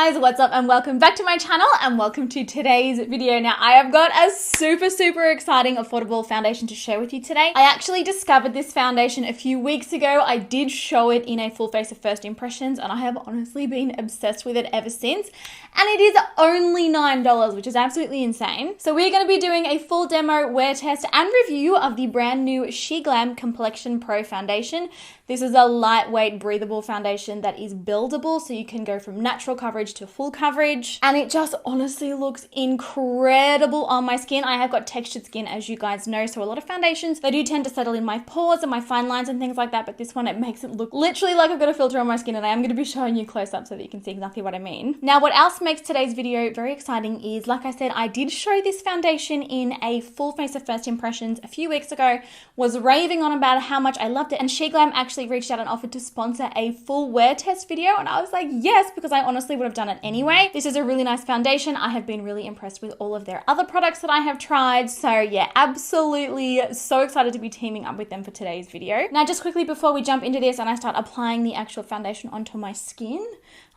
guys, what's up and welcome back to my channel and welcome to today's video. Now I have got a super exciting affordable foundation to share with you today. I actually discovered this foundation a few weeks ago. I did show it in a full face of first impressions and I have honestly been obsessed with it ever since, and it is only $9, which is absolutely insane. So we're going to be doing a full demo, wear test and review of the brand new SheGlam Complexion Pro foundation. This is a lightweight breathable foundation that is buildable, so you can go from natural coverage to full coverage, and it just honestly looks incredible on my skin. I have got textured skin, as you guys know, so a lot of foundations, they do tend to settle in my pores and my fine lines and things like that, but this one, it makes it look literally like I've got a filter on my skin, and I am going to be showing you close up so that you can see exactly what I mean. Now what else makes today's video very exciting is, like I said, I did show this foundation in a full face of first impressions a few weeks ago, was raving on about how much I loved it, and SheGlam actually reached out and offered to sponsor a full wear test video, and I was like yes, because I honestly would have done it anyway. This is a really nice foundation. I have been really impressed with all of their other products that I have tried, so yeah, absolutely so excited to be teaming up with them for today's video. Now just quickly before we jump into this and I start applying the actual foundation onto my skin,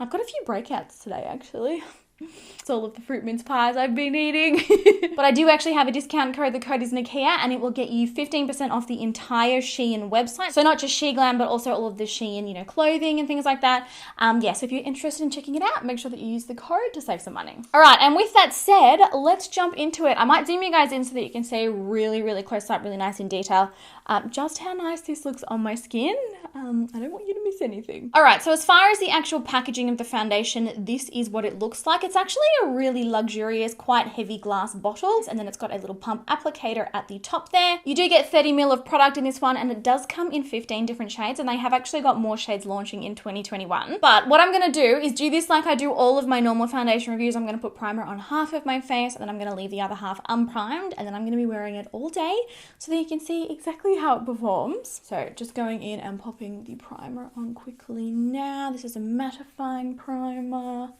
I've got a few breakouts today actually. It's all of the fruit mince pies I've been eating. But I do actually have a discount code. The code is Nikkia and it will get you 15% off the entire Shein website. So not just SheGlam, but also all of the Shein, clothing and things like that. Yeah, so if you're interested in checking it out, make sure that you use the code to save some money. All right, and with that said, let's jump into it. I might zoom you guys in so that you can see really close up, really nice in detail, just how nice this looks on my skin. I don't want you to miss anything. All right, so as far as the actual packaging of the foundation, this is what it looks like. It's actually a really luxurious, quite heavy glass bottle, and then it's got a little pump applicator at the top there. You do get 30 ml of product in this one, and it does come in 15 different shades, and they have actually got more shades launching in 2021. But what I'm gonna do is do this like I do all of my normal foundation reviews. I'm gonna put primer on half of my face, and then I'm gonna leave the other half unprimed, and then I'm gonna be wearing it all day so that you can see exactly how it performs. So just going in and popping the primer on quickly now. This is a mattifying primer,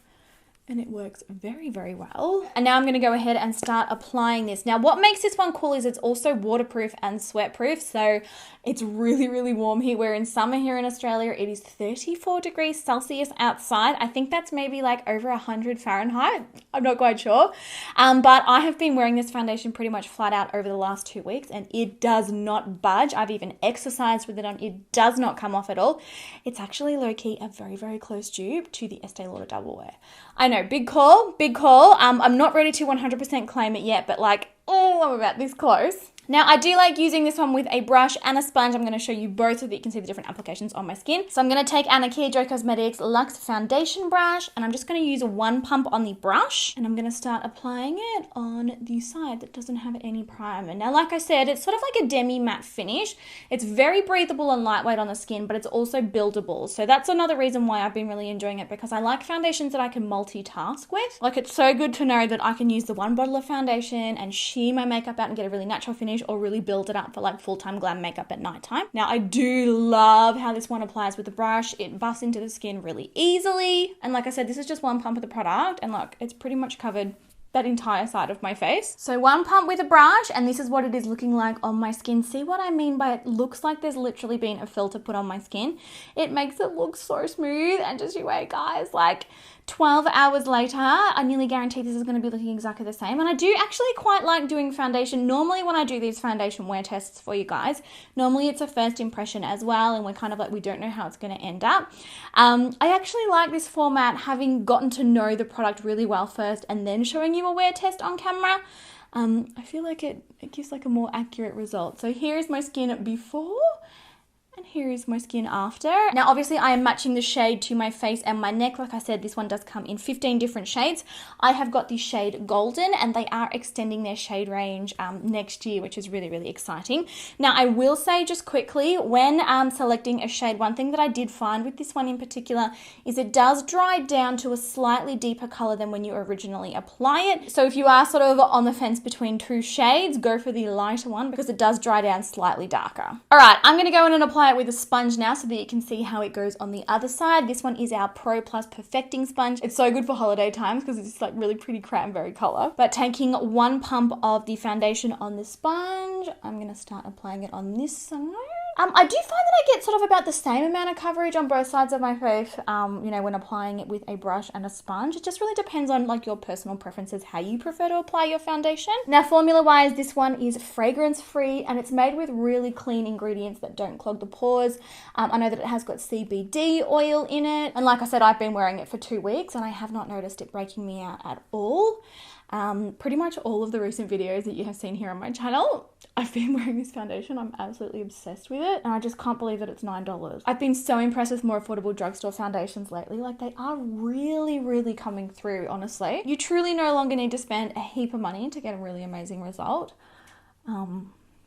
and it works very well. And now I'm gonna go ahead and start applying this. Now what makes this one cool is it's also waterproof and sweat proof, so it's really warm here. We're in summer here in Australia. It is 34 degrees Celsius outside. I think that's maybe like over 100 Fahrenheit. I'm not quite sure. But I have been wearing this foundation pretty much flat out over the last 2 weeks, and it does not budge. I've even exercised with it on. It does not come off at all. It's actually low-key a very close dupe to the Estee Lauder Double Wear. I know, big call. I'm not ready to 100% claim it yet, but like, oh, I'm about this close. Now, I do like using this one with a brush and a sponge. I'm going to show you both so that you can see the different applications on my skin. So I'm going to take our Gerard Cosmetics Luxe Foundation Brush, and I'm just going to use one pump on the brush, and I'm going to start applying it on the side that doesn't have any primer. Now, like I said, it's sort of like a demi-matte finish. It's very breathable and lightweight on the skin, but it's also buildable. So that's another reason why I've been really enjoying it, because I like foundations that I can multitask with. Like, it's so good to know that I can use the one bottle of foundation and sheer my makeup out and get a really natural finish, or really build it up for like full-time glam makeup at nighttime. Now I do love how this one applies with the brush. It buffs into the skin really easily, and like I said, this is just one pump of the product, and look, it's pretty much covered that entire side of my face. So one pump with a brush, and this is what it is looking like on my skin. See what I mean by it looks like there's literally been a filter put on my skin? It makes it look so smooth, and just you wait guys, like 12 hours later, I nearly guarantee this is going to be looking exactly the same. And I do actually quite like doing foundation. Normally when I do these foundation wear tests for you guys, normally it's a first impression as well, and we're kind of like, we don't know how it's going to end up. I actually like this format, having gotten to know the product really well first and then showing you a wear test on camera. I feel like it gives like a more accurate result. So here is my skin before, and here is my skin after. Now, obviously I am matching the shade to my face and my neck. Like I said, this one does come in 15 different shades. I have got the shade Golden, and they are extending their shade range next year, which is really exciting. Now, I will say just quickly, when selecting a shade, one thing that I did find with this one in particular is it does dry down to a slightly deeper color than when you originally apply it. So if you are sort of on the fence between two shades, go for the lighter one because it does dry down slightly darker. All right, I'm gonna go in and apply it with a sponge now so that you can see how it goes on the other side. This one is our Pro Plus Perfecting Sponge. It's so good for holiday times because it's like really pretty cranberry color. But taking one pump of the foundation on the sponge, I'm gonna start applying it on this side. I do find that I get sort of about the same amount of coverage on both sides of my face, you know, when applying it with a brush and a sponge. It just really depends on like your personal preferences, how you prefer to apply your foundation. Now, formula-wise, this one is fragrance-free and it's made with really clean ingredients that don't clog the pores. I know that it has got CBD oil in it. And like I said, I've been wearing it for 2 weeks and I have not noticed it breaking me out at all. Pretty much all of the recent videos that you have seen here on my channel, I've been wearing this foundation. I'm absolutely obsessed with it and I just can't believe that it's $9. I've been so impressed with more affordable drugstore foundations lately. Like, they are really coming through, honestly. You truly no longer need to spend a heap of money to get a really amazing result.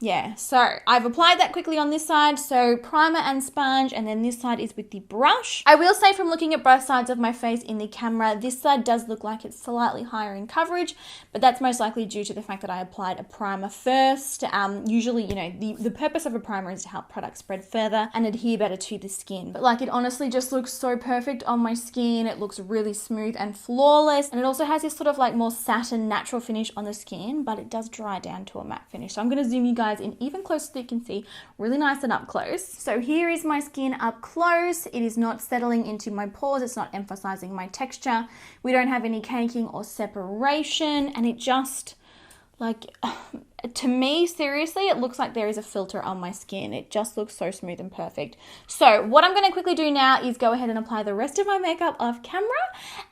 Yeah, so I've applied that quickly on this side, so primer and sponge, and then this side is with the brush. I will say, from looking at both sides of my face in the camera, this side does look like it's slightly higher in coverage, but that's most likely due to the fact that I applied a primer first. Usually, you know, the purpose of a primer is to help products spread further and adhere better to the skin. But like, it honestly just looks so perfect on my skin. It looks really smooth and flawless, and it also has this sort of like more satin natural finish on the skin, but it does dry down to a matte finish. So I'm going to zoom you guys in even closer so you can see really nice and up close. So here is my skin up close. It is not settling into my pores. It's not emphasizing my texture. We don't have any caking or separation, and it just, like, to me, seriously, it looks like there is a filter on my skin. It just looks so smooth and perfect. So what I'm going to quickly do now is go ahead and apply the rest of my makeup off camera,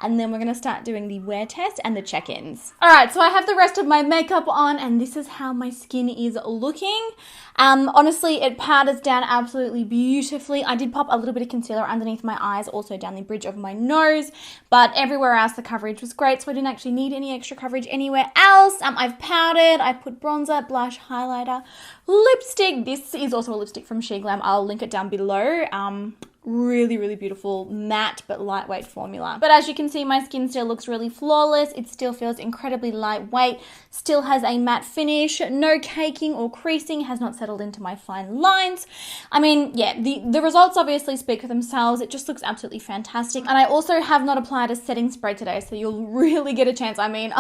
and then we're going to start doing the wear test and the check-ins. All right, so I have the rest of my makeup on, and this is how my skin is looking. Honestly, it powders down absolutely beautifully. I did pop a little bit of concealer underneath my eyes, also down the bridge of my nose, but everywhere else the coverage was great, so I didn't actually need any extra coverage anywhere else. I've powdered, I put bronzer, blush, highlighter, lipstick. This is also a lipstick from Shein. I'll link it down below. Really beautiful matte but lightweight formula. But as you can see, my skin still looks really flawless. It still feels incredibly lightweight, still has a matte finish, no caking or creasing, has not settled into my fine lines. I mean, yeah, the results obviously speak for themselves. It just looks absolutely fantastic. And I also have not applied a setting spray today, so you'll really get a chance. I mean,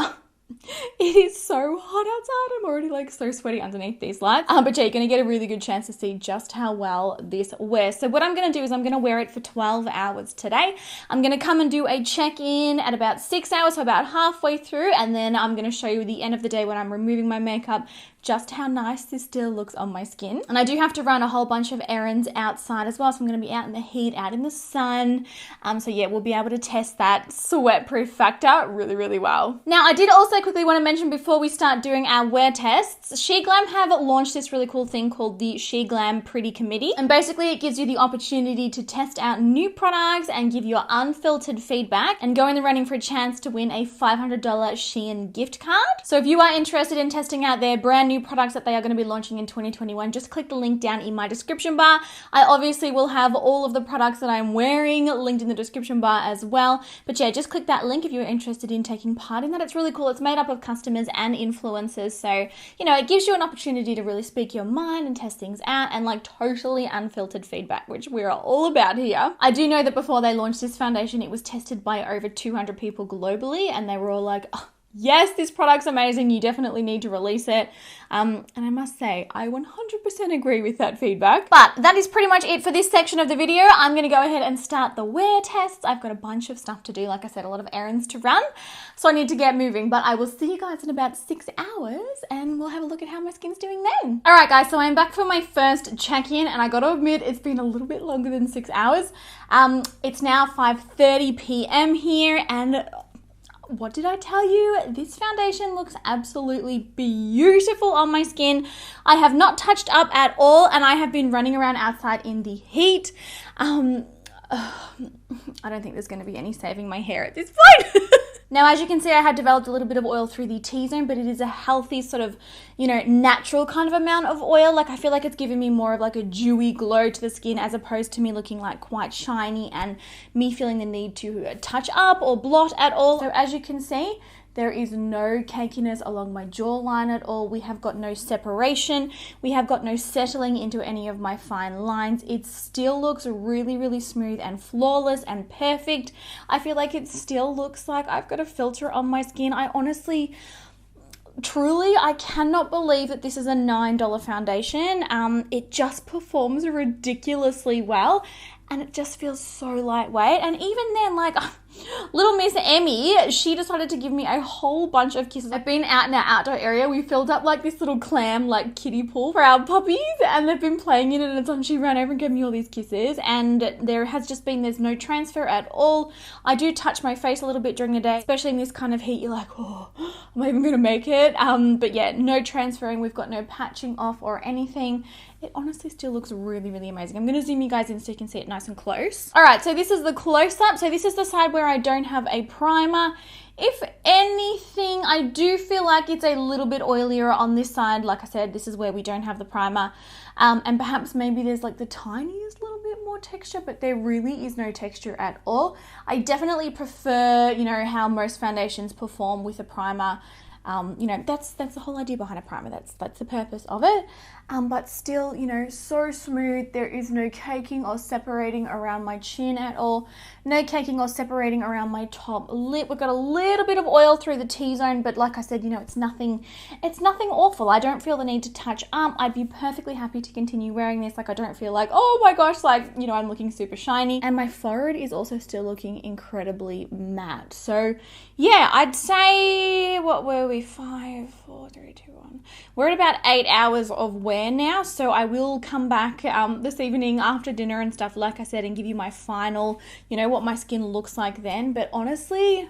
it is so hot outside. I'm already like so sweaty underneath these lights. But yeah, you're going to get a really good chance to see just how well this wears. So what I'm going to do is I'm going to wear it for 12 hours today. I'm going to come and do a check-in at about 6 hours, so about halfway through. And then I'm going to show you the end of the day when I'm removing my makeup, just how nice this still looks on my skin. And I do have to run a whole bunch of errands outside as well, so I'm going to be out in the heat, out in the sun. So yeah, we'll be able to test that sweat-proof factor really well. Now, I did also quickly want to mention before we start doing our wear tests, Shein have launched this really cool thing called the Shein Pretty Committee. And basically it gives you the opportunity to test out new products and give your unfiltered feedback and go in the running for a chance to win a $500 Shein gift card. So if you are interested in testing out their brand new products that they are going to be launching in 2021, just click the link down in my description bar. I obviously will have all of the products that I'm wearing linked in the description bar as well. But yeah, just click that link if you're interested in taking part in that. It's really cool. It's made up of customers and influencers. So, you know, it gives you an opportunity to really speak your mind and test things out, and like totally unfiltered feedback, which we're all about here. I do know that before they launched this foundation, it was tested by over 200 people globally, and they were all like, oh, yes, this product's amazing. You definitely need to release it. And I must say, I 100% agree with that feedback. But that is pretty much it for this section of the video. I'm going to go ahead and start the wear tests. I've got a bunch of stuff to do. Like I said, a lot of errands to run. So I need to get moving. But I will see you guys in about 6 hours and we'll have a look at how my skin's doing then. All right, guys. So I'm back for my first check-in. And I got to admit, it's been a little bit longer than 6 hours. It's now 5:30 p.m. here, and what did I tell you? This foundation looks absolutely beautiful on my skin. I have not touched up at all, and I have been running around outside in the heat. I don't think there's going to be any saving my hair at this point. Now, as you can see, I had developed a little bit of oil through the T-zone, but it is a healthy sort of, you know, natural kind of amount of oil. Like, I feel like it's giving me more of like a dewy glow to the skin, as opposed to me looking like quite shiny and me feeling the need to touch up or blot at all. So as you can see, there is no cakiness along my jawline at all. We have got no separation. We have got no settling into any of my fine lines. It still looks really, really smooth and flawless and perfect. I feel like it still looks like I've got a filter on my skin. I honestly, truly, I cannot believe that this is a $9 foundation. It just performs ridiculously well, and it just feels so lightweight. And even then, like, little Miss Emmy, she decided to give me a whole bunch of kisses. I've been out in our outdoor area. We filled up like this little clam, like kiddie pool for our puppies, and they've been playing in it, and it's she ran over and gave me all these kisses, and there's no transfer at all. I do touch my face a little bit during the day, especially in this kind of heat. You're like, oh, am I even gonna make it? But yeah, no transferring. We've got no patching off or anything. It honestly still looks really, really amazing. I'm going to zoom you guys in so you can see it nice and close. All right, so this is the close-up. So this is the side where I don't have a primer. If anything, I do feel like it's a little bit oilier on this side. Like I said, this is where we don't have the primer. And perhaps maybe there's like the tiniest little bit more texture, but there really is no texture at all. I definitely prefer, you know, how most foundations perform with a primer. You know, that's the whole idea behind a primer. That's the purpose of it. But still, you know, so smooth. There is no caking or separating around my chin at all. No caking or separating around my top lip. We've got a little bit of oil through the T-zone, but like I said, you know, it's nothing awful. I don't feel the need to touch up. I'd be perfectly happy to continue wearing this. Like, I don't feel like, oh my gosh, like, you know, I'm looking super shiny. And my forehead is also still looking incredibly matte. So yeah, I'd say, what were we? 5, 4, 3, 2, 1. We're at about 8 hours of wear now, so I will come back this evening after dinner and stuff, like I said, and give you my final, you know, what my skin looks like then. But honestly,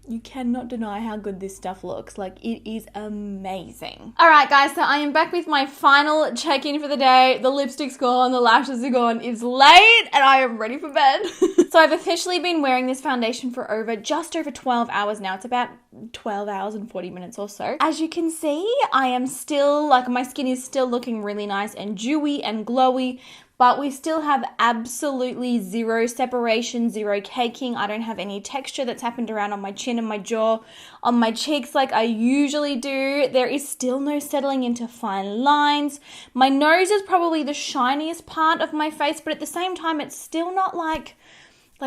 you cannot deny how good this stuff looks. Like, it is amazing. All right, guys, so I am back with my final check-in for the day. The lipstick's gone, the lashes are gone. It's late, and I am ready for bed. So I've officially been wearing this foundation for just over 12 hours now. It's about 12 hours and 40 minutes or so. As you can see, I am still, like, my skin is still looking really nice and dewy and glowy, but we still have absolutely zero separation, zero caking. I don't have any texture that's happened around on my chin and my jaw, on my cheeks like I usually do. There is still no settling into fine lines. My nose is probably the shiniest part of my face, but at the same time, it's still not like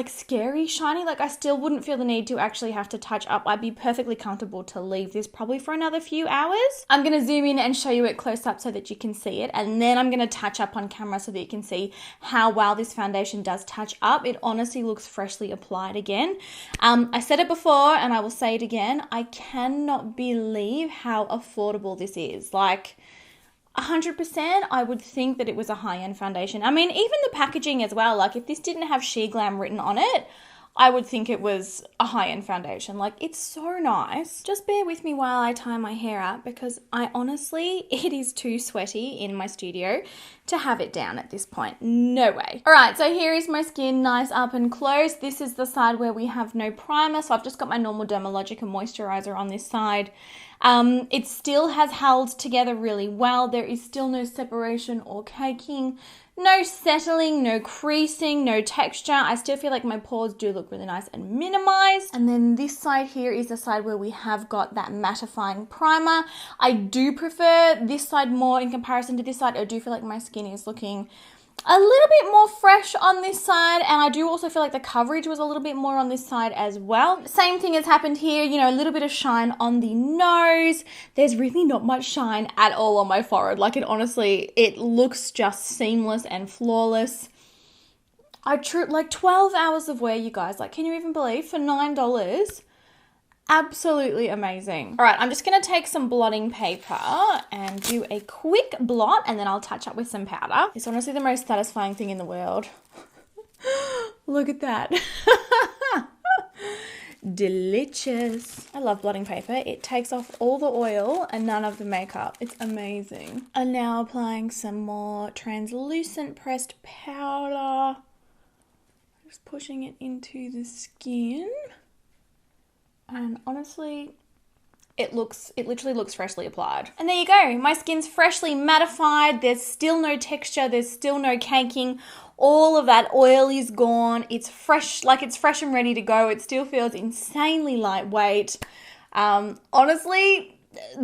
scary shiny. Like, I still wouldn't feel the need to actually have to touch up. I'd be perfectly comfortable to leave this probably for another few hours. I'm going to zoom in and show you it close up so that you can see it, and then I'm going to touch up on camera so that you can see how well this foundation does touch up. It honestly looks freshly applied again. I said it before and I will say it again. I cannot believe how affordable this is. Like, 100%, I would think that it was a high-end foundation. I mean, even the packaging as well. Like, if this didn't have She Glam written on it, I would think it was a high-end foundation. Like, it's so nice. Just bear with me while I tie my hair up, because it is too sweaty in my studio to have it down at this point. No way. All right, so here is my skin nice up and close. This is the side where we have no primer. So I've just got my normal Dermalogica moisturizer on this side. It still has held together really well. There is still no separation or caking, no settling, no creasing, no texture. I still feel like my pores do look really nice and minimized. And then this side here is the side where we have got that mattifying primer. I do prefer this side more in comparison to this side. I do feel like my skin is looking a little bit more fresh on this side, and I do also feel like the coverage was a little bit more on this side as well. Same thing has happened here, you know, a little bit of shine on the nose. There's really not much shine at all on my forehead. Like, it looks just seamless and flawless. Like 12 hours of wear, you guys. Like, can you even believe? For $9, absolutely amazing. All right, I'm just gonna take some blotting paper and do a quick blot, and then I'll touch up with some powder. It's honestly the most satisfying thing in the world. Look at that. Delicious. I love blotting paper. It takes off all the oil and none of the makeup. It's amazing. And now applying some more translucent pressed powder. Just pushing it into the skin. And honestly, it literally looks freshly applied. And there you go. My skin's freshly mattified. There's still no texture. There's still no caking. All of that oil is gone. It's fresh, like it's fresh and ready to go. It still feels insanely lightweight. Honestly,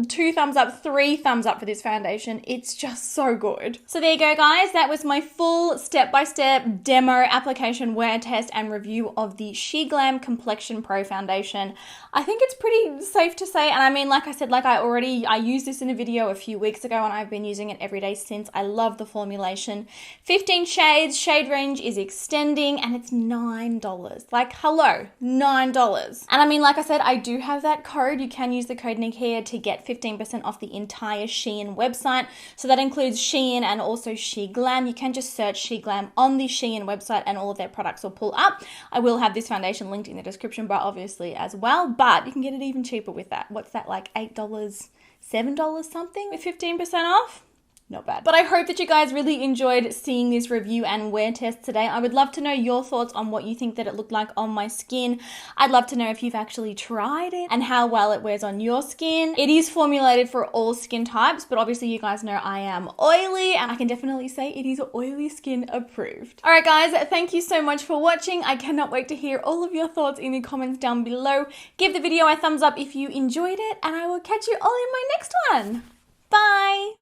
2 thumbs up, 3 thumbs up for this foundation. It's just so good. So there you go, guys. That was my full step-by-step demo, application, wear test, and review of the SheGlam Complexion Pro Foundation. I think it's pretty safe to say, and I mean, like I said, I used this in a video a few weeks ago, and I've been using it every day since. I love the formulation. 15 shades, shade range is extending, and it's $9. Like, hello, $9. And I mean, like I said, I do have that code. You can use the code Nikkia to get 15% off the entire Shein website. So that includes Shein and also SheGlam. You can just search SheGlam on the Shein website and all of their products will pull up. I will have this foundation linked in the description bar, obviously, as well, but you can get it even cheaper with that. What's that, like $8, $7 something with 15% off? Not bad. But I hope that you guys really enjoyed seeing this review and wear test today. I would love to know your thoughts on what you think that it looked like on my skin. I'd love to know if you've actually tried it and how well it wears on your skin. It is formulated for all skin types, but obviously you guys know I am oily, and I can definitely say it is oily skin approved. All right, guys, thank you so much for watching. I cannot wait to hear all of your thoughts in the comments down below. Give the video a thumbs up if you enjoyed it, and I will catch you all in my next one. Bye.